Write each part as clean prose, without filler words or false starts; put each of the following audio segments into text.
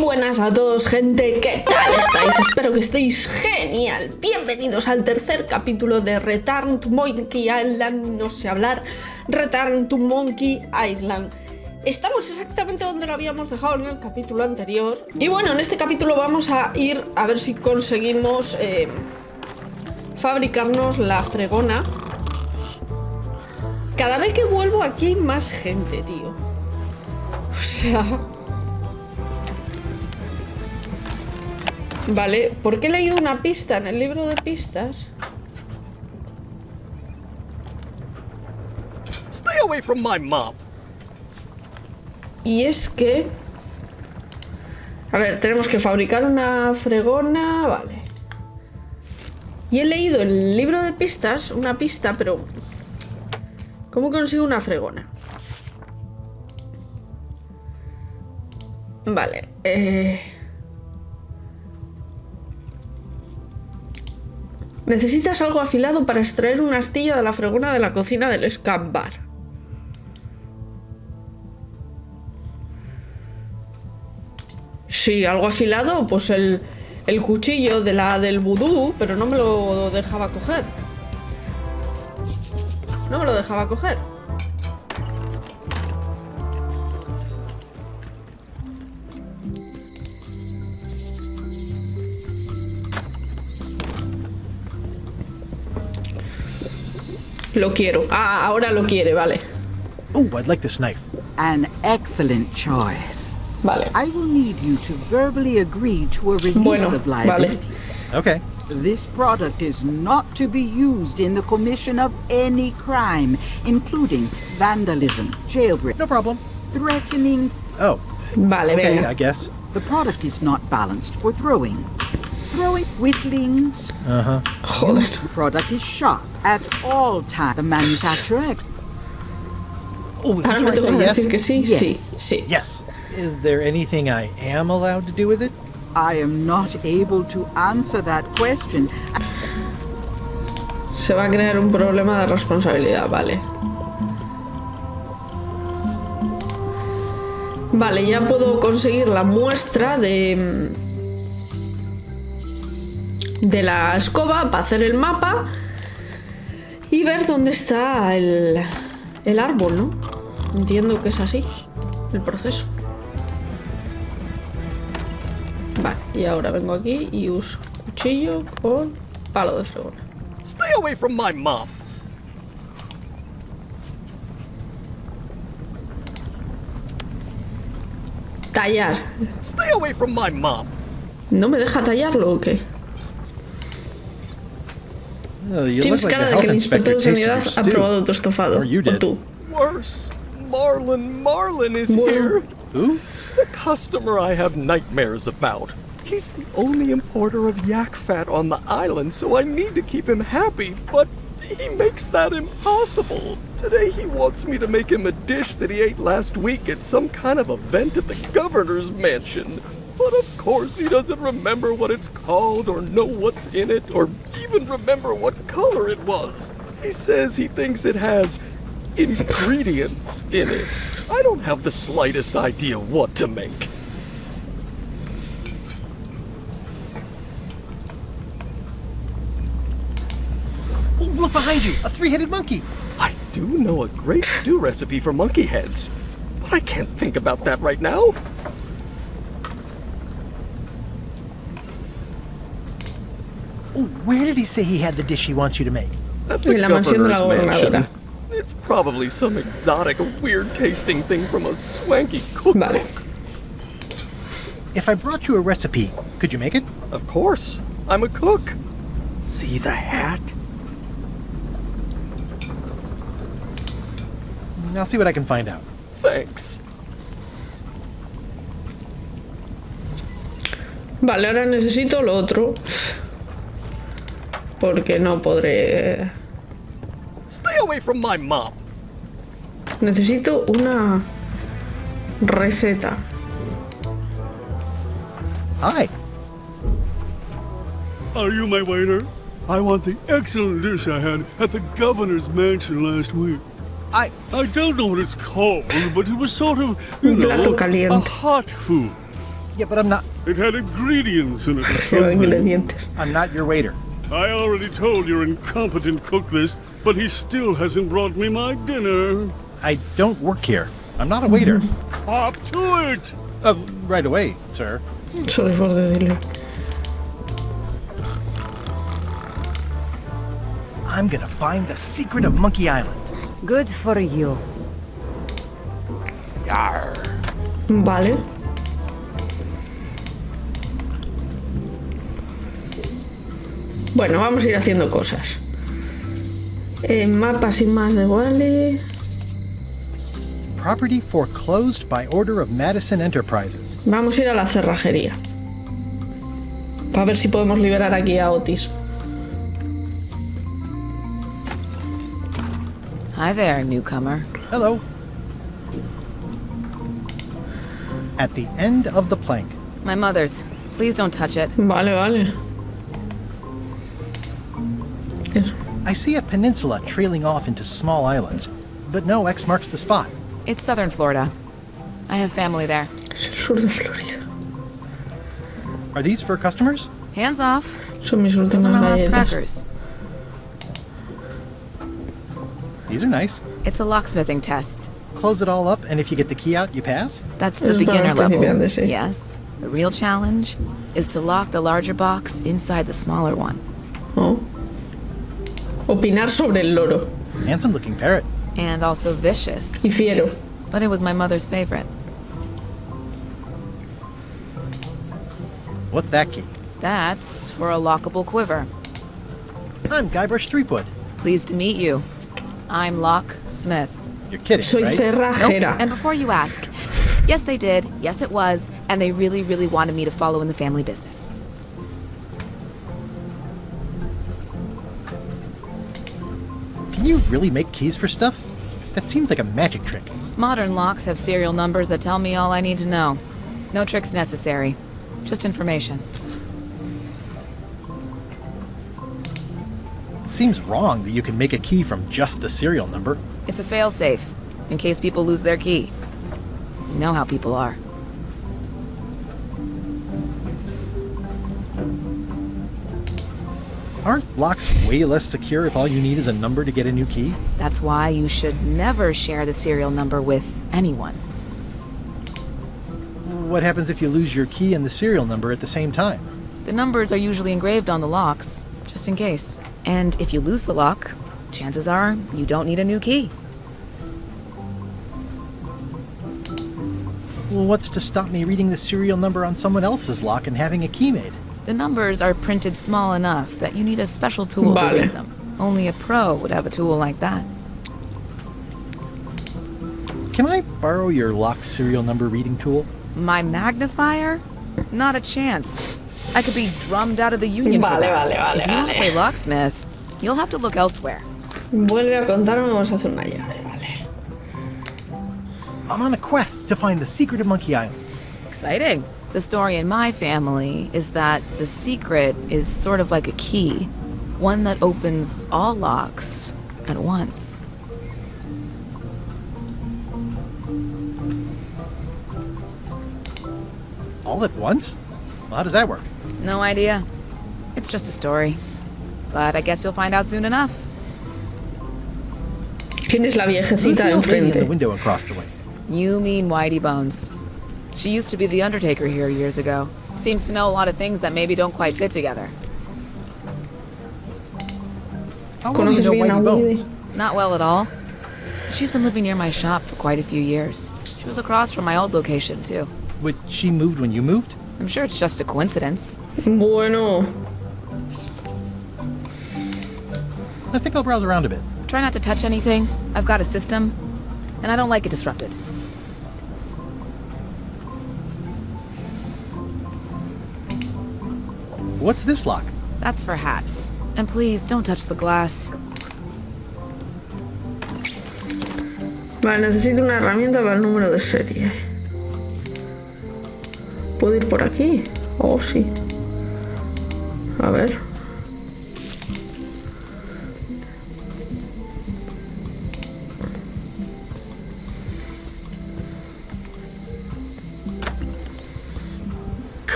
buenas a todos, gente, ¿qué tal estáis? Espero que estéis genial. Bienvenidos al tercer capítulo de Return to Monkey Island, no sé hablar, Return to Monkey Island. Estamos exactamente donde lo habíamos dejado en el capítulo anterior. Y bueno, en este capítulo vamos a ir a ver si conseguimos fabricarnos la fregona. Cada vez que vuelvo aquí hay más gente, tío. O sea... Vale, ¿por qué he leído una pista en el libro de pistas? Stay away from my mom. Y es que... A ver, tenemos que fabricar una fregona... Vale. Y he leído en el libro de pistas una pista, pero... ¿Cómo consigo una fregona? Vale, necesitas algo afilado para extraer una astilla de la fregona de la cocina del Scam Bar. Sí, algo afilado, pues el cuchillo de del vudú, pero no me lo dejaba coger. No me lo dejaba coger. Lo quiero. Ah, ahora lo quiere, vale. Oh, I'd like this knife. An excellent choice. Vale. I will need you to verbally agree to a release of liability. Vale. Okay. This product is not to be used in the commission of any crime, including vandalism, jailbreak, No problem. threatening. Oh, Vale, okay, venga. I guess. The product is not balanced for throwing. Throwing, whittling. Joder. Use product is sharp at all times. The manufacturer. Oh, is this Ahora me where I tengo say que yes? decir que sí, Yes. sí, sí. Yes. Is there anything I am allowed to do with it? I am not able to answer that question. Se va a crear un problema de responsabilidad, vale. Vale, ya puedo conseguir la muestra de la escoba para hacer el mapa y ver dónde está el árbol, ¿no? Entiendo que es así el proceso. Vale, y ahora vengo aquí y uso cuchillo con palo de fregona. Stay away from my mom. Tallar. Stay away from my mom. ¿No me deja tallarlo o qué? Oh, you Tienes look like cara the de que health el inspector inspector de sanidad tasted ha your stew. probado tu estofado. Or you O did. tú. Worse. Marlin is Bueno. here. Who? The customer I have nightmares about. He's the only importer of yak fat on the island, so I need to keep him happy, but he makes that impossible. Today he wants me to make him a dish that he ate last week at some kind of event at the governor's mansion. But of course he doesn't remember what it's called or know what's in it or even remember what color it was. He says he thinks it has ingredients in it. I don't have the slightest idea what to make. Oh, look behind you! A three-headed monkey! I do know a great stew recipe for monkey heads, but I can't think about that right now. Oh, where did he say he had the dish he wants you to make? At the En la mansión de la governor's gobernadora. mansion. It's probably some exotic, weird-tasting thing from a swanky cookbook. Vale. If I brought you a recipe, could you make it? Of course, I'm a cook. See the hat? I'll see what I can find out. Thanks. Vale, ahora necesito lo otro. Porque no podré... Stay away from my mom. Necesito una receta. Hi. Are you my waiter? I want the excellent dish I had at the governor's mansion last week. I I don't know what it's called, but it was sort of, Un plato a caliente. hot food. Yeah, but I'm not. It had ingredients in it. or Lleva something. ingredientes. I'm not your waiter. I already told your incompetent cook this, but he still hasn't brought me my dinner. I don't work here. I'm not a waiter. Hop to it! Right away, sir. Sorry for the delay. I'm gonna find the secret of Monkey Island. Good for you. Vale. Bueno, vamos a ir haciendo cosas. Mapas sin más de Wally. Property foreclosed by order of Madison Enterprises. Vamos a ir a la cerrajería. Para ver si podemos liberar aquí a Otis. Hi there, newcomer. Hello. At the end of the plank. My mother's. Please don't touch it. Vale, vale. I see a peninsula trailing off into small islands, but no X marks the spot. It's southern Florida. I have family there. Es el sur de Florida. Are these for customers? Hands off. Son mis Those are últimas my last galletas. crackers. These are nice. It's a locksmithing test. Close it all up, and if you get the key out, you pass? That's the Es para beginner los level. principiantes, sí. Yes. The real challenge is to lock the larger box inside the smaller one. Oh. Opinar sobre el loro. Handsome looking parrot. And also vicious. Y fiero. But it was my mother's favorite. What's that key? That's for a lockable quiver. I'm Guybrush Threepwood. Pleased to meet you. I'm Locksmith. You're kidding, Soy right? cerrajera. And before you ask, yes, they did. Yes, it was. And they really, really wanted me to follow in the family business. Can you really make keys for stuff? That seems like a magic trick. Modern locks have serial numbers that tell me all I need to know. No tricks necessary. Just information. It seems wrong that you can make a key from just the serial number. It's a failsafe, in case people lose their key. You know how people are. Aren't locks way less secure if all you need is a number to get a new key? That's why you should never share the serial number with anyone. What happens if you lose your key and the serial number at the same time? The numbers are usually engraved on the locks, just in case. And if you lose the lock, chances are you don't need a new key. Well, what's to stop me reading the serial number on someone else's lock and having a key made? The numbers are printed small enough that you need a special tool to Vale. read them. Only a pro would have a tool like that. Can I borrow your lock serial number reading tool? My magnifier? Not a chance. I could be drummed out of the union. for Vale, that. vale, vale, If you want to vale. play locksmith, you'll have to look elsewhere. Vuelve a contarme, vamos a hacer una llave, vale. I'm on a quest to find the secret of Monkey Island. Exciting. The story in my family is that the secret is sort of like a key, one that opens all locks at once. All at once? Well, how does that work? No idea. It's just a story. But I guess you'll find out soon enough. ¿Quién es la Who's viejecita the de old lady in the enfrente? window across the way? You mean Whitey Bones. She used to be the Undertaker here years ago. Seems to know a lot of things that maybe don't quite fit together. How well do you ¿Conoces know bien a Whitey Woody? Bones? Not well at all. She's been living near my shop for quite a few years. She was across from my old location, too. But she moved when you moved? I'm sure it's just a coincidence. Bueno, I think I'll browse around a bit. Try not to touch anything. I've got a system, and I don't like it disrupted. What's this lock? That's for hats. And please, don't touch the glass. vale, necesito una herramienta para el número de serie. ¿Puedo ir por aquí? Oh, sí. A ver.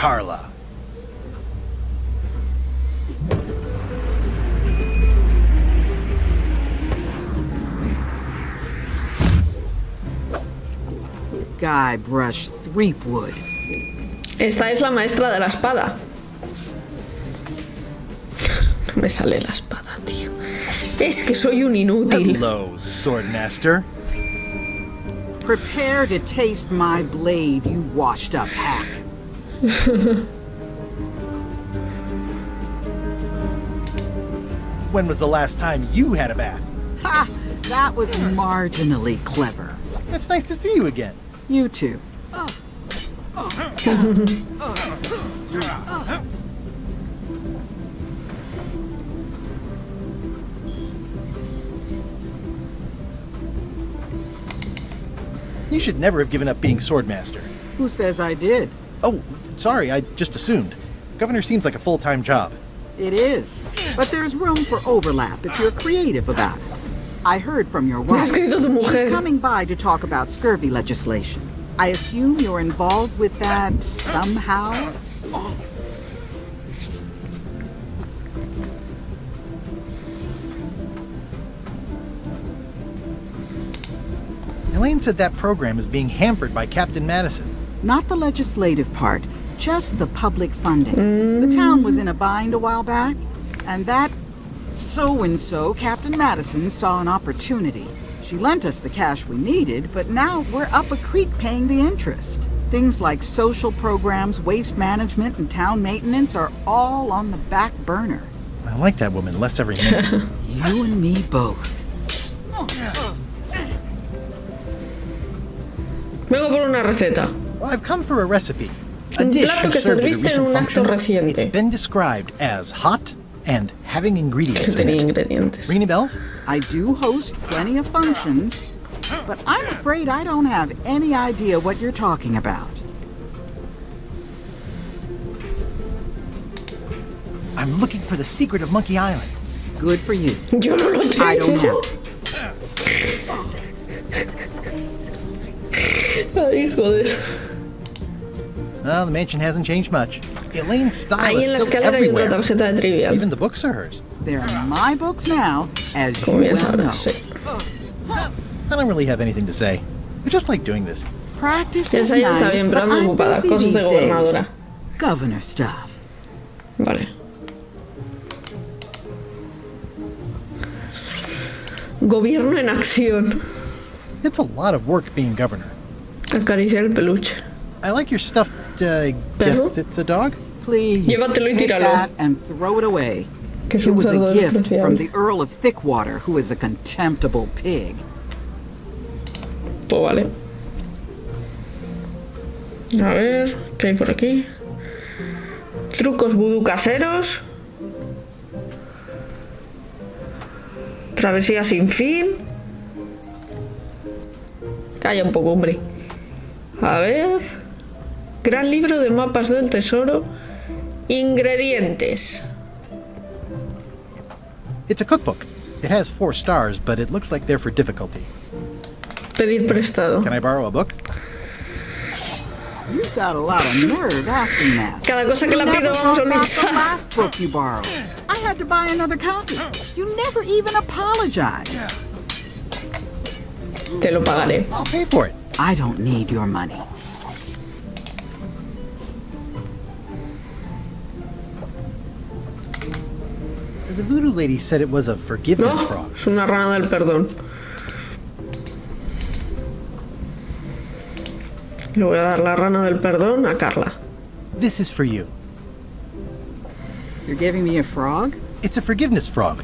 Carla. Guybrush Threepwood. Esta es la maestra de la espada. No me sale la espada, tío. Es que soy un inútil. Hello, Swordmaster. Prepare to taste my blade, you washed up hack. When was the last time you had a bath? Ha! That was marginally clever. It's nice to see you again. You too. You should never have given up being Swordmaster. Who says I did? Oh, sorry, I just assumed. Governor seems like a full-time job. It is. But there's room for overlap if you're creative about it. I heard from your wife. escrito tu mujer. She's coming by to talk about scurvy legislation. I assume you're involved with that somehow? Elaine said that program is being hampered by Captain Madison. Not the legislative part, just the public funding. The town was in a bind a while back, and that so-and-so, Captain Madison, saw an opportunity. She lent us the cash we needed, but now we're up a creek paying the interest. Things like social programs, waste management, and town maintenance are all on the back burner. I like that woman less every minute. You and me both. Vengo por una receta. Well, I've come for a recipe. A Un dish plato you que served at a serviste en recent un acto function. reciente. It's been described as hot and having Que ingredients in tenía it. ingredientes. Ring any bells? I do host plenty of functions, but I'm afraid I don't have any idea what you're talking about. I'm looking for the secret of Monkey Island. Good for you. Yo no lo tengo. I don't know. Ay, joder. Well, the mansion hasn't changed much. Elaine's style Ahí is en la still escalera hay otra everywhere. tarjeta de trivial. Even the books are hers. They're in my books now, as you Como bien well know. sabrás, sí. I don't really have anything to say. I just like doing this. Practice is Esa ya está nice, bien, pero but ando I'm ocupada. busy Cosas de these days. gobernadora. Governor stuff. Vale. Gobierno en acción. It's a lot of work being governor. Acariciar el peluche. I like your stuffed, Perro? guess it's a dog? Please, Llévatelo y take tíralo. that and throw it away. Que es It un was a cerdo gift despreciable. from the Earl of Thickwater, who is a contemptible pig. Pues vale. A ver, ¿qué hay por aquí? Trucos vudú caseros. Travesía sin fin. Calla un poco, hombre. A ver. Gran libro de mapas del tesoro. Ingredientes. It's a cookbook. It has 4 stars, but it looks like they're for difficulty. Pedir prestado. Can I borrow a book? You've got a lot of nerve asking that. Cada cosa que You la never pido vamos a talked about the luchar. last book you borrowed. I had to buy another copy. You never even apologized. Te lo pagaré. I'll pay for it. I don't need your money. The voodoo lady said it was a forgiveness No, frog. es una rana del perdón. Le voy a dar la rana del perdón a Carla. This is for you. You're giving me a frog? It's a forgiveness frog,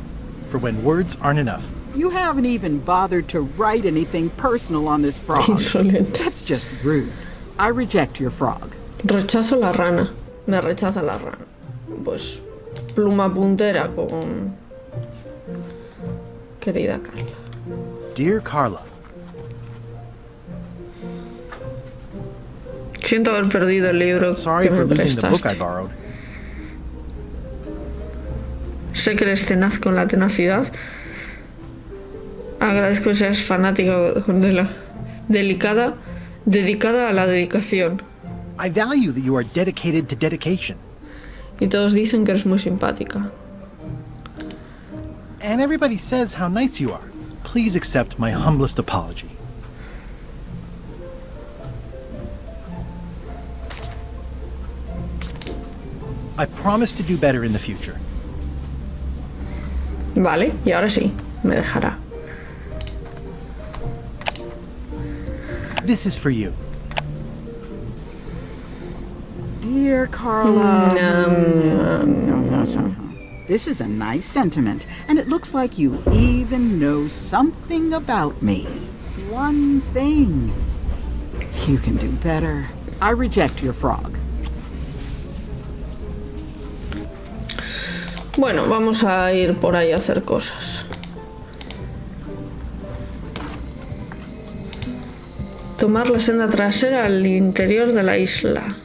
for when words aren't enough. You haven't even bothered to write anything personal on this frog. Insolente. That's just rude. I reject your frog. Rechazo la rana. Me rechaza la rana. Pues pluma puntera con... Querida Carla. Dear Carla, Siento haber perdido el libro sorry que me for losing the book I prestaste. borrowed. Sé que eres tenaz con la tenacidad. Agradezco que seas fanática con la dedicada a la dedicación. I value that you are dedicated to dedication. Y todos dicen que eres muy simpática. And everybody says how nice you are. Please accept my humblest apology. I promise to do better in the future. Vale, y ahora sí, me dejará. This is for you. Dear Carla. This is a nice sentiment, and it looks like you even know something about me. One thing. You can do better. I reject your frog. Bueno, vamos a ir por ahí a hacer cosas. Tomar la senda trasera al interior de la isla.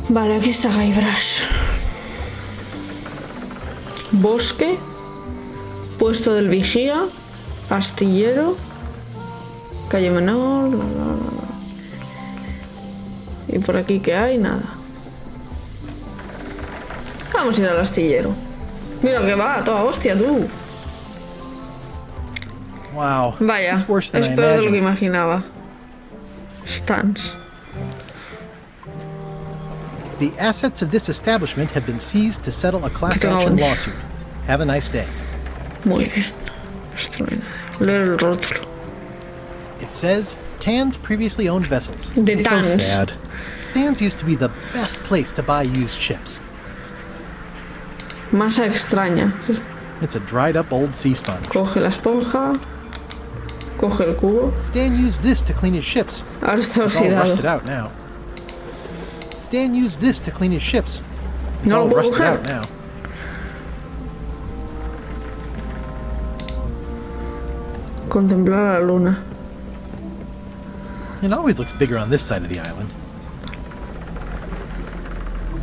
Vale, aquí está Guybrush. Bosque. Puesto del vigía. Astillero. Calle menor. Bla, bla, bla, bla. Y por aquí que hay, nada. Vamos a ir al astillero. Mira que va, toda hostia, tú. Wow. Vaya, It's worse than es I peor de lo que imagined. imaginaba. Stans. The assets of this establishment have been seized to settle a class Que tenga action buen día. lawsuit. Have a nice day. Muy bien. Esto no hay nada. Leer el rótulo. It says, Tan's previously owned vessels. De So Tan's. sad. Stan's used to be the best place to buy used ships. Masa extraña. It's a dried up old sea sponge. Coge la esponja. Coge el cubo. Stan used this to clean his ships. Ahora está It's all rusted oxidado. out now. Stan used this to clean his ships. It's No all lo puedo rusted coger. out now. Contemplar la luna. It always looks bigger on this side of the island.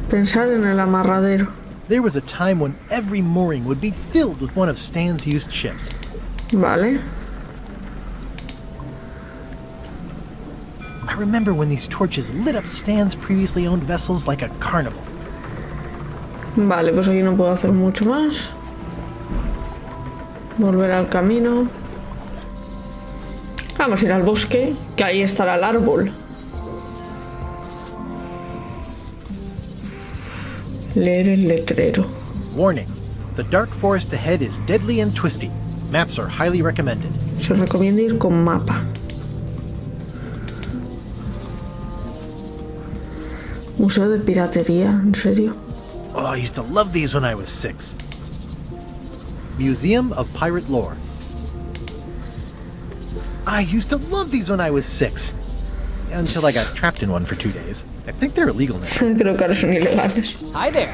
Pensar en el amarradero. There was a time when every mooring would be filled with one of Stan's used ships. Vale. I remember when these torches lit up Stan's previously owned vessels like a carnival. Vale, pues aquí no puedo hacer mucho más. Volver al camino. Vamos a ir al bosque, que ahí estará el árbol. Leer el letrero. Warning, the dark forest ahead is deadly and twisty. Maps are highly recommended. Se os recomienda ir con mapa. Museo de piratería, ¿en serio? Oh, I used to love these when I was 6. Museum of Pirate Lore. I used to love these when I was 6. Until I got trapped in one for 2 days. I think they're illegal now. Creo que ahora son ilegales. Hi there.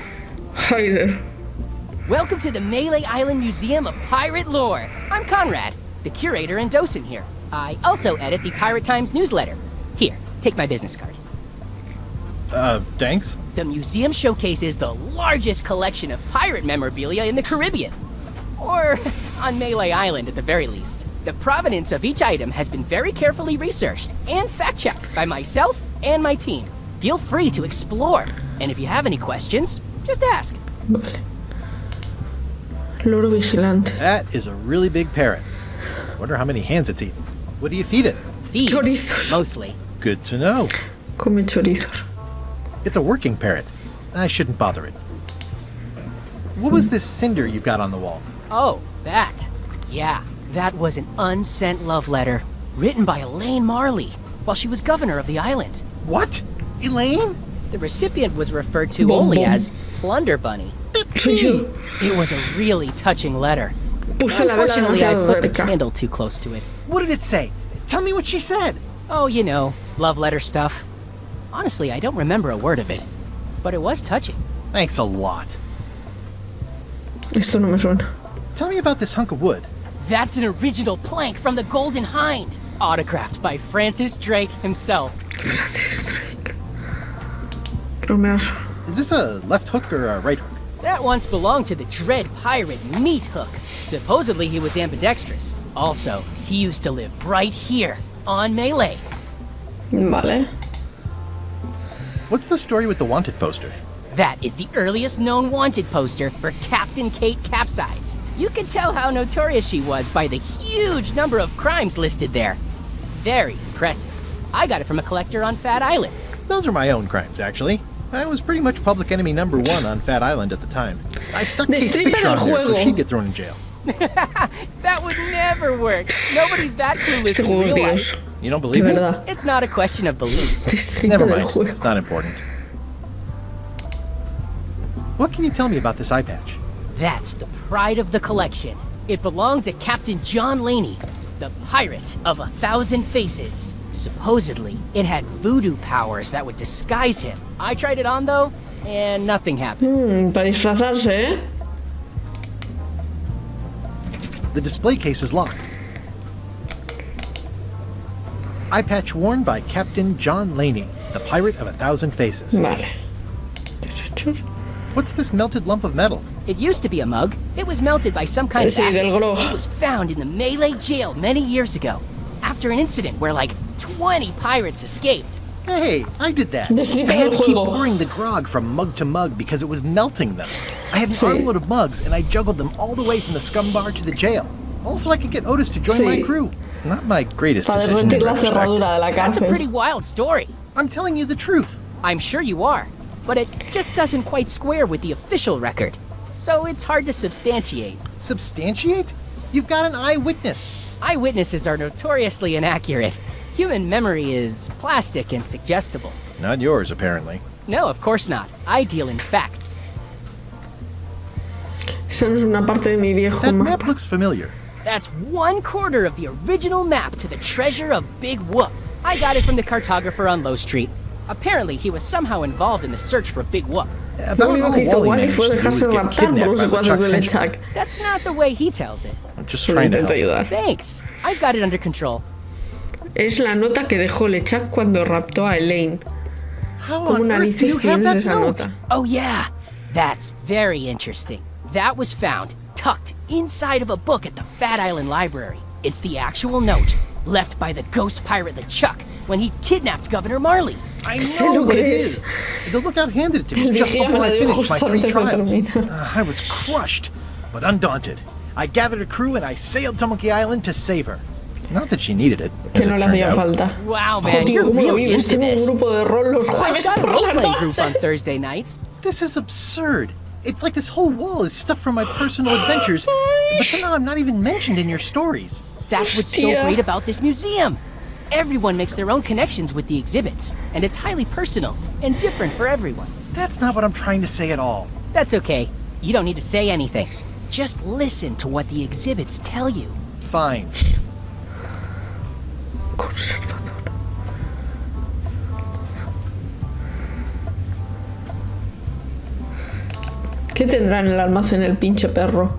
Hi there. Welcome to the Melee Island Museum of Pirate Lore. I'm Conrad, the curator and docent here. I also edit the Pirate Times newsletter. Here, take my business card. Thanks? The museum showcases the largest collection of pirate memorabilia in the Caribbean. Or on Melee Island at the very least. The provenance of each item has been very carefully researched and fact-checked by myself and my team. Feel free to explore. And if you have any questions, just ask. Vale. Loro vigilante. That is a really big parrot. Wonder how many hands it's eaten. What do you feed it? Thieves, Chorizos. mostly. Good to know. Come chorizos. It's a working parrot. I shouldn't bother it. What was this cinder you got on the wall? Oh, that. Yeah, that was an unsent love letter written by Elaine Marley while she was governor of the island. What? Elaine? The recipient was referred to Bom, only bom. as Plunder Bunny. Soy yo. It was a really touching letter. Puse la vela Unfortunately, I demasiado put the cerca. candle too close to it. What did it say? Tell me what she said. Oh, you know, love letter stuff. Honestly, I don't remember a word of it, but it was touching. Thanks a lot. Esto no me suena. Tell me about this hunk of wood. That's an original plank from the Golden Hind, autographed by Francis Drake himself. Creo me has... Is this a left hook or a right hook? That once belonged to the Dread Pirate Meat Hook. Supposedly he was ambidextrous. Also, he used to live right here, on Melee. Vale. What's the story with the wanted poster? That is the earliest known wanted poster for Captain Kate Capsize. You can tell how notorious she was by the huge number of crimes listed there. Very impressive. I got it from a collector on Fat Island. Those are my own crimes, actually. I was pretty much public enemy number 1 on Fat Island at the time. I stuck Kate's Destripe picture del on there so juego. she'd get thrown in jail. That would never work. Nobody's that clueless Este in juego es real Dios. life. You don't De believe me? verdad. It's not a question of belief. Destripe Never del mind. juego. It's not important. What can you tell me about this eye patch? That's the pride of the collection. It belonged to Captain John Laney, the pirate of 1,000 faces. Supposedly, it had voodoo powers that would disguise him. I tried it on though, and nothing happened. Para disfrazarse, ¿eh? The display case is locked. Eye patch worn by Captain John Laney, the pirate of 1,000 faces. Vale. What's this melted lump of metal? It used to be a mug. It was melted by some kind of Sí, acid. del globo. It was found in the Malay jail many years ago, after an incident where like 20 pirates escaped. Hey, I did that. Destripe I had del to keep juego. pouring the grog from mug to mug because it was melting them. I had an Sí. armload of mugs and I juggled them all the way from the scum bar to the jail. Also, I could get Otis to join Sí. my crew. Not my greatest Para decision in derretir la retrospect. cerradura de la That's a pretty cárcel. wild story. I'm telling you the truth. I'm sure you are, but it just doesn't quite square with the official record. So it's hard to substantiate. Substantiate? You've got an eyewitness. Eyewitnesses are notoriously inaccurate. Human memory is plastic and suggestible. Not yours, apparently. No, of course not. I deal in facts. Esa no es una parte de mi viejo That map mapa. looks familiar. That's 1/4 of the original map to the treasure of Big Whoop. I got it from the cartographer on Low Street. Apparently, he was somehow involved in the search for Big Whoop. Lo About único all que hizo Wally Wally managed fue to do dejarse was get raptar por kidnapped los by secuaces LeChuck's del henchmen. Lechak. That's not the way he tells it. I'm just Solo trying to intento help. ayudar. Thanks. I've got it under control. Es la nota que dejó Lechak cuando raptó a Elaine. How ¿Cómo on earth do narices you have tienes that esa note? nota? Oh, yeah. That's very interesting. That was found tucked inside of a book at the Fat Island Library. It's the actual note left by the ghost pirate LeChuck when he kidnapped Governor Marley. I Sé know lo what que it es. is. The lookout handed it to El me just vigía me before la I dio finished my justo 3 antes de trials. terminar. I was crushed, but undaunted. I gathered a crew and I sailed to Monkey Island to save her. Not that she needed it, Que as no it le turned hacía out. falta. Wow, Jo, man, tío, you're ¿cómo lo really vives? into Tengo un this. grupo de rol los I've jueves got a por la role-playing group on noche. Thursday nights. This is absurd. It's like this whole wall is stuff from my personal adventures, but somehow I'm not even mentioned in your stories. That's what's so Yeah. great about this museum. Everyone makes their own connections with the exhibits, and it's highly personal and different for everyone. That's not what I'm trying to say at all. That's okay. You don't need to say anything. Just listen to what the exhibits tell you. Fine. Conservador. ¿Qué tendrá en el almacén el pinche perro?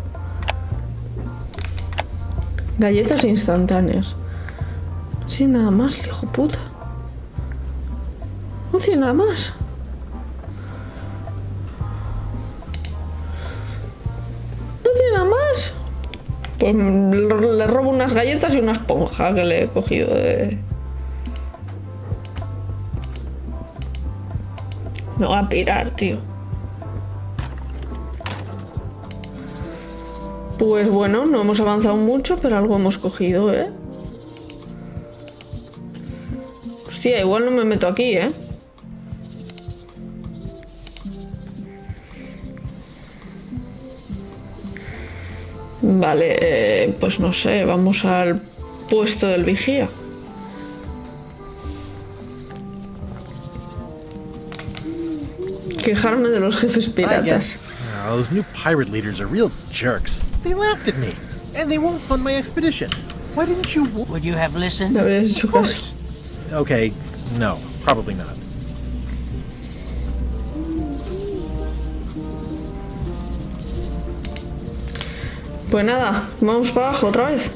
Galletas instantáneas. No tiene nada más, el hijo puta. No tiene nada más. No tiene nada más. Pues le robo unas galletas y una esponja que le he cogido de... Me voy a pirar, tío. Pues bueno, no hemos avanzado mucho, pero algo hemos cogido, ¿eh? Hostia, igual no me meto aquí, ¿eh? Vale, pues no sé, vamos al puesto del vigía. Quejarme de los jefes piratas. Oh, those new pirate leaders are real jerks. They laughed at me, and they won't fund my expedition. Why didn't you? Would you have listened? Me habrías hecho Of caso. course. Okay, no, probably not. Pues nada, vamos para abajo otra vez.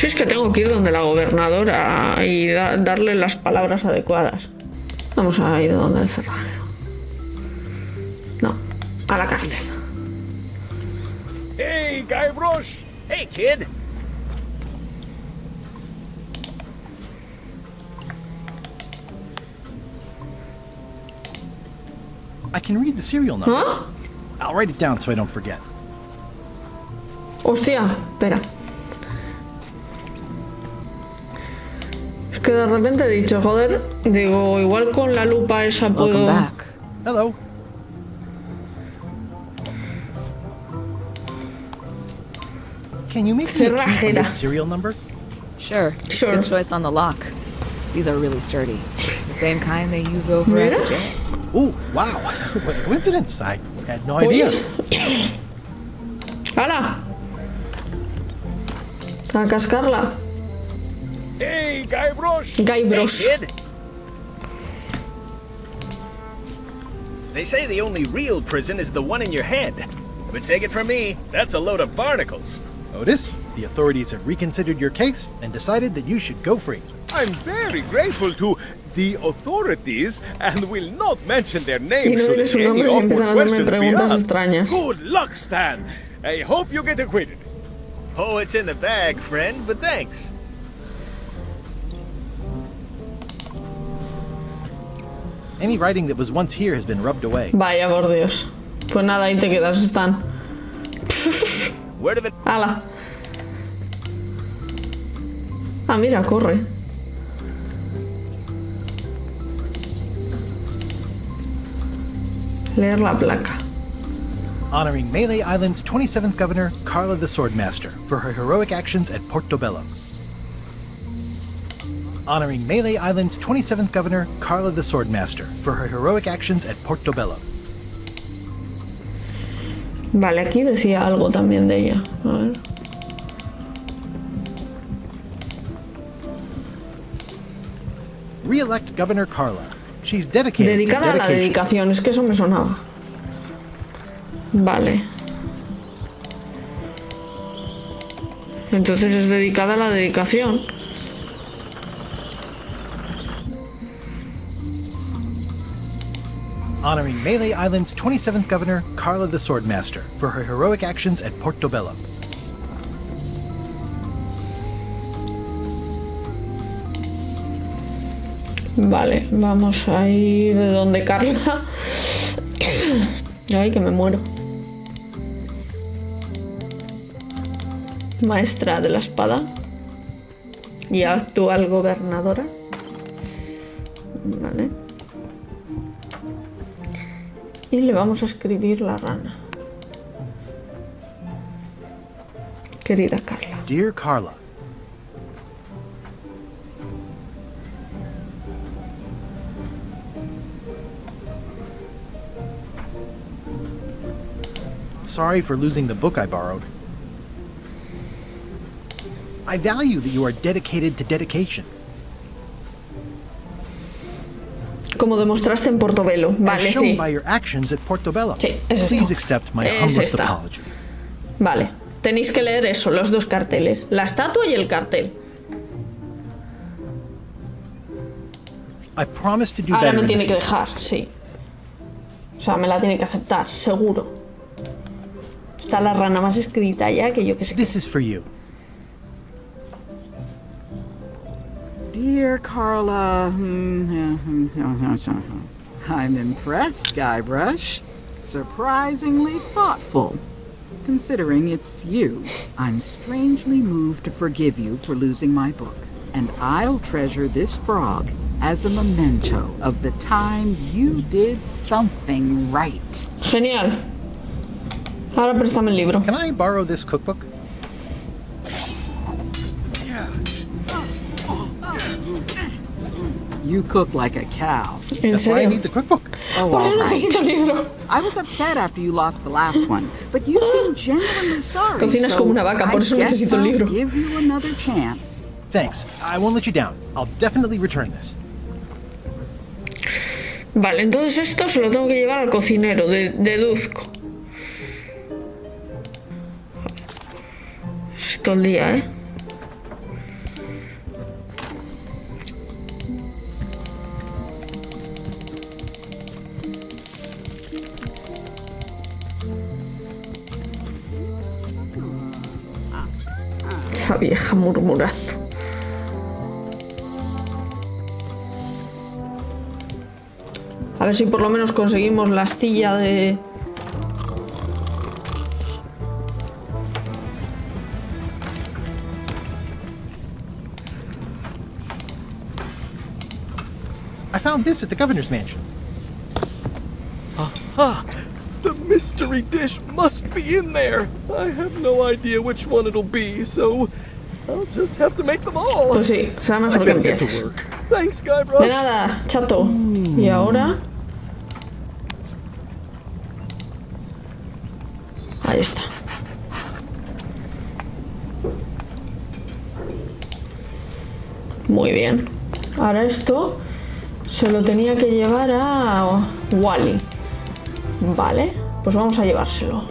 Si es que tengo que ir donde la gobernadora y darle las palabras adecuadas. Vamos a ir donde el cerrajero. No, a la cárcel. Hey, Guybrush! Hey, kid. I can read the serial number. ¿Ah? I'll write it down so I don't forget. Hostia, espera. Es que de repente he dicho, joder, digo, igual con la lupa esa Welcome puedo... back. Hello. Can you make me a key from Cerrajera. this serial number? Sure. Sure. Good choice on the lock. These are really sturdy. It's the same kind they use over at the Mira. jail. Oh, wow. What a coincidence. I had no idea. Oye. ¡Hala! A cascarla. Hey, Guybrush! Guybrush. Hey, kid. They say the only real prison is the one in your head. But take it from me, that's a load of barnacles. Otis, the authorities have reconsidered your case and decided that you should go free. I'm very grateful to the authorities and will not mention their Y names. no diré su nombre si empiezan a hacerme preguntas extrañas. Good luck, Stan. I hope you get acquitted. Oh, it's in the bag, friend, but thanks. Any writing that was once here has been rubbed away. Vaya, por Dios. Pues nada, ahí te quedas, Stan. Word of it. ¡Hala! Ah, mira, corre. Leer la placa. Honoring Melee Island's 27th governor, Carla the Swordmaster, for her heroic actions at Portobello. Honoring Melee Island's 27th governor, Carla the Swordmaster, for her heroic actions at Portobello. Vale, aquí decía algo también de ella. A ver. Re-elect Governor Carla. She's dedicated to Dedicada a la dedication. dedicación, es que eso me sonaba. Vale. Entonces es dedicada a la dedicación. Honoring Melee Island's 27th governor, Carla the Swordmaster, for her heroic actions at Portobello. Vale, vamos a ir de donde Carla. Ay, que me muero. Maestra de la espada y actual gobernadora. Vale. Y le vamos a escribir la rana. Querida Carla. Dear Carla, sorry for losing the book I borrowed. I value that you are dedicated to dedication. Como demostraste en Portobello. Vale, As shown sí. by your actions at Portobello. Sí, es esto. Please accept my Es humblest esta. apology. Vale. Tenéis que leer eso, los dos carteles. La estatua y el cartel. I promise to do Ahora better me in the tiene que future. dejar, sí. O sea, me la tiene que aceptar, seguro. Está la rana más escrita ya que yo que sé qué. This is for you. Dear Carla, I'm impressed, Guybrush. Surprisingly thoughtful. Considering it's you, I'm strangely moved to forgive you for losing my book. And I'll treasure this frog as a memento of the time you did something right. Genial. Ahora préstame el libro. Can I borrow this cookbook? You cook like a cow. ¿En That's why I serio? need the cookbook. Oh, Por all eso right. necesito el libro. I was upset after you lost the last one, but you seem genuinely sorry. Cocinas so como una vaca, por eso I guess necesito el I'll libro. give you another chance. Thanks. I won't let you down. I'll definitely return this. Vale, entonces esto se lo tengo que llevar al cocinero, deduzco. Es todo el día, ¿eh? Esa vieja murmurando. A ver si por lo menos conseguimos la astilla de... I found this at the governor's mansion. Ah, the mystery dish must be in there. I have no idea which one it'll be, so I'll just have to make them all. Pues sí, será mejor que empieces. Thanks, De Guybrush. nada, chato. Y ahora... Ahí está. Muy bien. Ahora esto se lo tenía que llevar a Wally. Vale, pues vamos a llevárselo.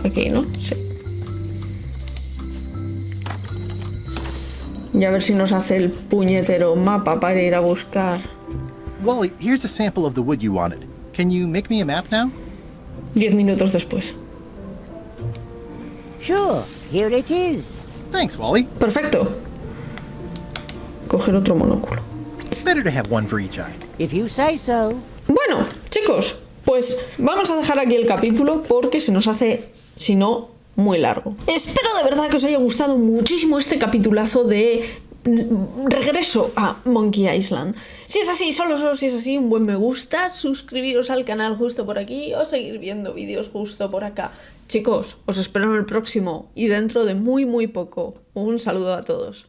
Aquí, ¿no? Sí. Y a ver si nos hace el puñetero mapa para ir a buscar. Wally, here's a sample of the wood you wanted. Can you make me a map now? 10 minutos después. Sure, here it is. Thanks, Wally. Perfecto. Coger otro monóculo. Better to have one for each eye. If you say so. Bueno, chicos, pues vamos a dejar aquí el capítulo porque se nos hace, si no, muy largo. Espero de verdad que os haya gustado muchísimo este capitulazo de regreso a Monkey Island. Si es así, solo si es así, un buen me gusta, suscribiros al canal justo por aquí o seguir viendo vídeos justo por acá. Chicos, os espero en el próximo y dentro de muy poco. Un saludo a todos.